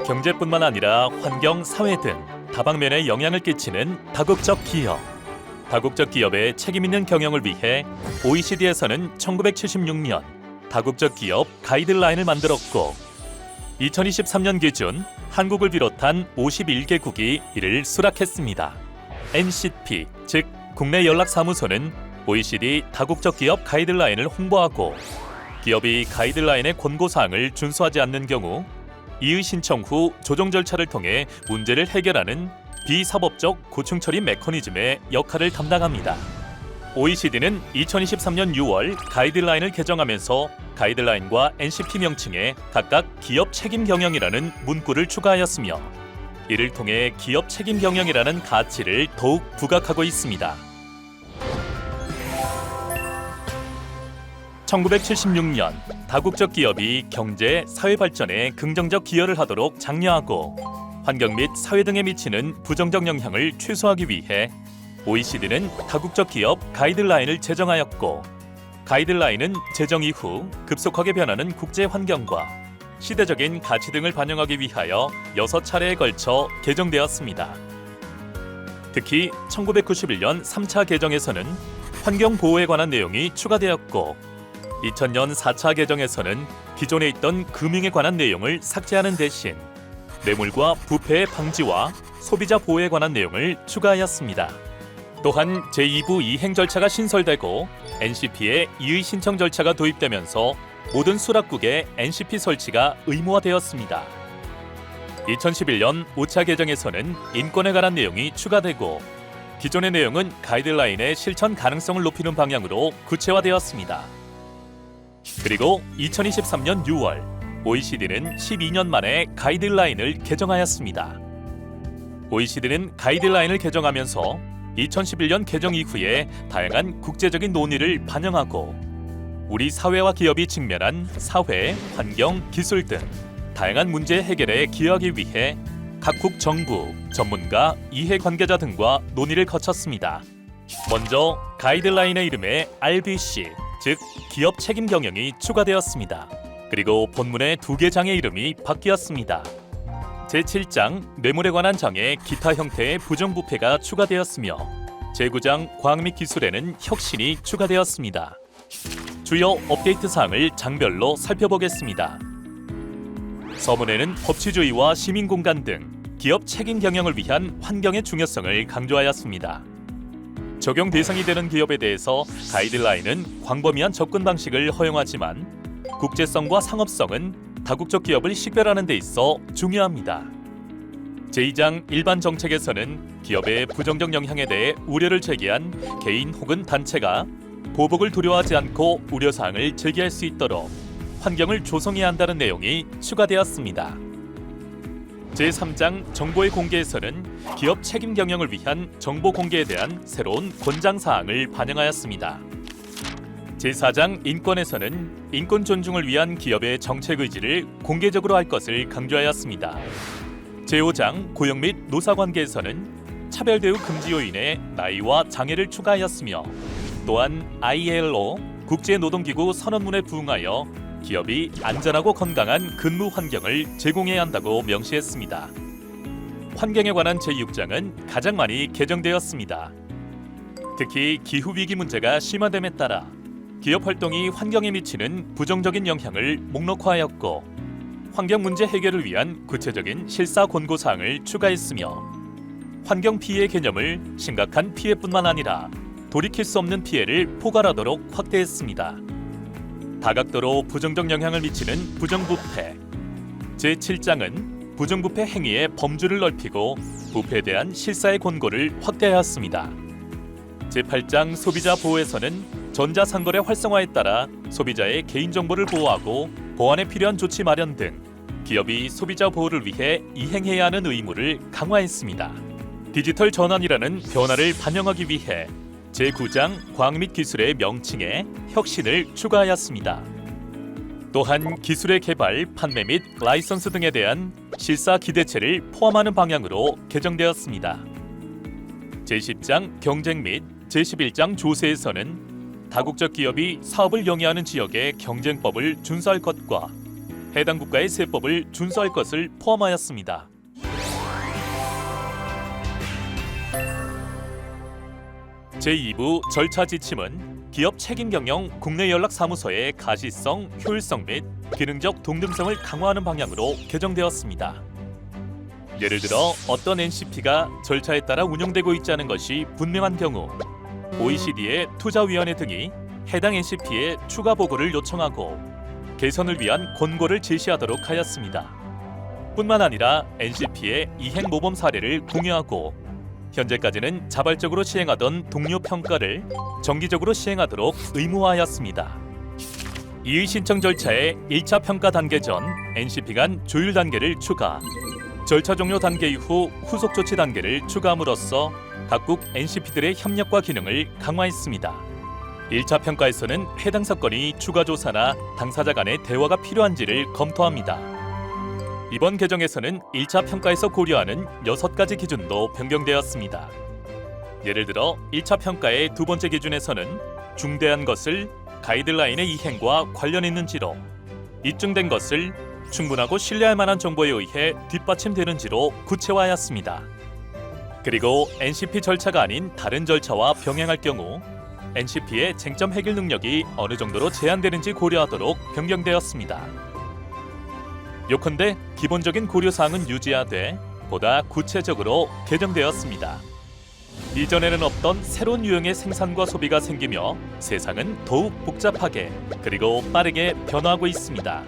경제뿐만 아니라 환경, 사회 등 다방면에 영향을 끼치는 다국적 기업. 다국적 기업의 책임 있는 경영을 위해 OECD에서는 1976년 다국적 기업 가이드라인을 만들었고 2023년 기준 한국을 비롯한 51개국이 이를 수락했습니다. NCP, 즉 국내 연락사무소는 OECD 다국적 기업 가이드라인을 홍보하고 기업이 가이드라인의 권고사항을 준수하지 않는 경우 이의 신청 후 조정 절차를 통해 문제를 해결하는 비사법적 고충 처리 메커니즘의 역할을 담당합니다. OECD는 2023년 6월 가이드라인을 개정하면서 가이드라인과 NCP 명칭에 각각 기업 책임 경영이라는 문구를 추가하였으며 이를 통해 기업 책임 경영이라는 가치를 더욱 부각하고 있습니다. 1976년 다국적 기업이 경제, 사회 발전에 긍정적 기여를 하도록 장려하고 환경 및 사회 등에 미치는 부정적 영향을 최소화하기 위해 OECD는 다국적 기업 가이드라인을 제정하였고 가이드라인은 제정 이후 급속하게 변하는 국제 환경과 시대적인 가치 등을 반영하기 위하여 6차례에 걸쳐 개정되었습니다. 특히 1991년 3차 개정에서는 환경 보호에 관한 내용이 추가되었고 2000년 4차 개정에서는 기존에 있던 금융에 관한 내용을 삭제하는 대신 뇌물과 부패의 방지와 소비자 보호에 관한 내용을 추가하였습니다. 또한 제2부 이행 절차가 신설되고 NCP의 이의 신청 절차가 도입되면서 모든 수락국에 NCP 설치가 의무화되었습니다. 2011년 5차 개정에서는 인권에 관한 내용이 추가되고 기존의 내용은 가이드라인의 실천 가능성을 높이는 방향으로 구체화되었습니다. 그리고 2023년 6월 OECD는 12년 만에 가이드라인을 개정하였습니다. OECD는 가이드라인을 개정하면서 2011년 개정 이후에 다양한 국제적인 논의를 반영하고 우리 사회와 기업이 직면한 사회, 환경, 기술 등 다양한 문제 해결에 기여하기 위해 각국 정부, 전문가, 이해관계자 등과 논의를 거쳤습니다. 먼저 가이드라인의 이름에 RBC, 즉 기업 책임 경영이 추가되었습니다. 그리고 본문의 2개 장의 이름이 바뀌었습니다. 제7장 뇌물에 관한 장에 기타 형태의 부정부패가 추가되었으며 제9장 과학 및 기술에는 혁신이 추가되었습니다. 주요 업데이트 사항을 장별로 살펴보겠습니다. 서문에는 법치주의와 시민공간 등 기업 책임 경영을 위한 환경의 중요성을 강조하였습니다. 적용 대상이 되는 기업에 대해서 가이드라인은 광범위한 접근 방식을 허용하지만 국제성과 상업성은 다국적 기업을 식별하는 데 있어 중요합니다. 제2장 일반 정책에서는 기업의 부정적 영향에 대해 우려를 제기한 개인 혹은 단체가 보복을 두려워하지 않고 우려사항을 제기할 수 있도록 환경을 조성해야 한다는 내용이 추가되었습니다. 제3장 정보의 공개에서는 기업 책임 경영을 위한 정보 공개에 대한 새로운 권장사항을 반영하였습니다. 제4장 인권에서는 인권 존중을 위한 기업의 정책 의지를 공개적으로 할 것을 강조하였습니다. 제5장 고용 및 노사관계에서는 차별대우 금지 요인에 나이와 장애를 추가하였으며 또한 ILO 국제노동기구 선언문에 부응하여 기업이 안전하고 건강한 근무 환경을 제공해야 한다고 명시했습니다. 환경에 관한 제6장은 가장 많이 개정되었습니다. 특히 기후위기 문제가 심화됨에 따라 기업 활동이 환경에 미치는 부정적인 영향을 목록화하였고 환경 문제 해결을 위한 구체적인 실사 권고사항을 추가했으며 환경 피해 개념을 심각한 피해뿐만 아니라 돌이킬 수 없는 피해를 포괄하도록 확대했습니다. 다각도로 부정적 영향을 미치는 부정부패. 제7장은 부정부패 행위의 범주를 넓히고 부패에 대한 실사의 권고를 확대하였습니다. 제8장 소비자 보호에서는 전자상거래 활성화에 따라 소비자의 개인정보를 보호하고 보완에 필요한 조치 마련 등 기업이 소비자 보호를 위해 이행해야 하는 의무를 강화했습니다. 디지털 전환이라는 변화를 반영하기 위해 제9장 과학 및 기술의 명칭에 혁신을 추가하였습니다. 또한 기술의 개발, 판매 및 라이선스 등에 대한 실사 기대체를 포함하는 방향으로 개정되었습니다. 제10장 경쟁 및 제11장 조세에서는 다국적 기업이 사업을 영위하는 지역의 경쟁법을 준수할 것과 해당 국가의 세법을 준수할 것을 포함하였습니다. 제2부 절차 지침은 기업 책임 경영 국내 연락 사무소의 가시성, 효율성 및 기능적 동등성을 강화하는 방향으로 개정되었습니다. 예를 들어 어떤 NCP가 절차에 따라 운영되고 있지 않은 것이 분명한 경우 OECD의 투자위원회 등이 해당 NCP에 추가 보고를 요청하고 개선을 위한 권고를 제시하도록 하였습니다. 뿐만 아니라 NCP의 이행 모범 사례를 공유하고 현재까지는 자발적으로 시행하던 동료 평가를 정기적으로 시행하도록 의무화하였습니다. 이의 신청 절차의 1차 평가 단계 전 NCP 간 조율 단계를 추가, 절차 종료 단계 이후 후속 조치 단계를 추가함으로써 각국 NCP들의 협력과 기능을 강화했습니다. 1차 평가에서는 해당 사건이 추가 조사나 당사자 간의 대화가 필요한지를 검토합니다. 이번 개정에서는 1차 평가에서 고려하는 6가지 기준도 변경되었습니다. 예를 들어 1차 평가의 두 번째 기준에서는 중대한 것을 가이드라인의 이행과 관련 있는지로, 입증된 것을 충분하고 신뢰할 만한 정보에 의해 뒷받침되는지로 구체화하였습니다. 그리고 NCP 절차가 아닌 다른 절차와 병행할 경우 NCP의 쟁점 해결 능력이 어느 정도로 제한되는지 고려하도록 변경되었습니다. 요컨대 기본적인 고려사항은 유지하되 보다 구체적으로 개정되었습니다. 이전에는 없던 새로운 유형의 생산과 소비가 생기며 세상은 더욱 복잡하게 그리고 빠르게 변화하고 있습니다.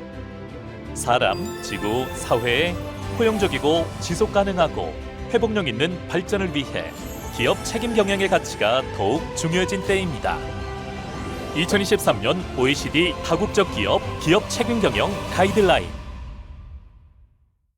사람, 지구, 사회의 포용적이고 지속 가능하고 회복력 있는 발전을 위해 기업 책임 경영의 가치가 더욱 중요해진 때입니다. 2023년 OECD 다국적 기업 책임 경영 가이드라인